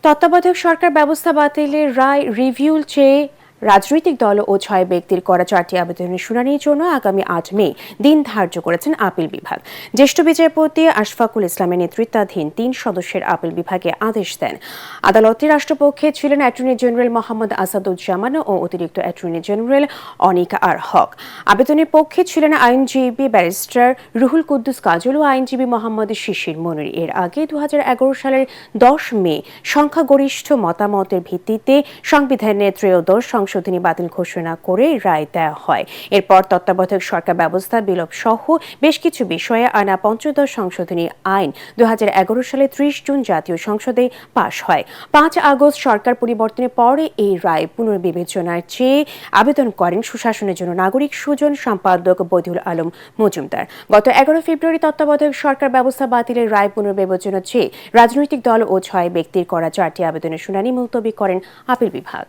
তত্ত্বাবধায়ক সরকার ব্যবস্থা বাতিলের রায় রিভিউ চেয়ে রাজনৈতিক দল ও ৬ ব্যক্তির করা ৪টি আবেদনের শুনানির জন্য আগামী ৮ মে দিন ধার্য করেছেন আপিল বিভাগ। জ্যেষ্ঠ বিচারপতি আশফাকুল ইসলামের নেতৃত্বাধীন ৩ সদস্যের আপিল বিভাগে আদেশ দেন। আদালতে রাষ্ট্রপক্ষে ছিলেন অ্যাটর্নি জেনারেল মোহাম্মদ আসাদুজ্জামান ও অতিরিক্ত অ্যাটর্নি জেনারেল অনিকা আর হক। আবেদনের পক্ষে ছিলেন আইনজীবী ব্যারিস্টার রুহুল কুদ্দুস কাজল ও আইনজীবী মোহাম্মদ শিশির মনির। এর আগে ২০১১ সালের ১০ মে সংখ্যাগরিষ্ঠ মতামতের ভিত্তিতে সংবিধানের ত্রয়োদশ সংশোধনী বাতিল ঘোষণা করে রায় দেওয়া হয়। এরপর তত্ত্বাবধায়ক সরকার ব্যবস্থা বিলোপ সহ বেশ কিছু বিষয়ে আনা পঞ্চদশ সংশোধনী আইন ২০১১ সালে ৩০ জুন জাতীয় সংসদে পাশ হয়। ৫ আগস্ট সরকার পরিবর্তনের পরে এই রায় পুনর্বিবেচনার চেয়ে আবেদন করেন সুশাসনের জন্য নাগরিক সুজন সম্পাদক বদিউল আলম মজুমদার। গত ১১ ফেব্রুয়ারি তত্ত্বাবধায়ক সরকার ব্যবস্থা বাতিলের রায় পুনর্বিবেচনা চেয়ে রাজনৈতিক দল ও ৬ ব্যক্তির করা ৪টি আবেদনের শুনানি মুলতবি করেন আপিল বিভাগ।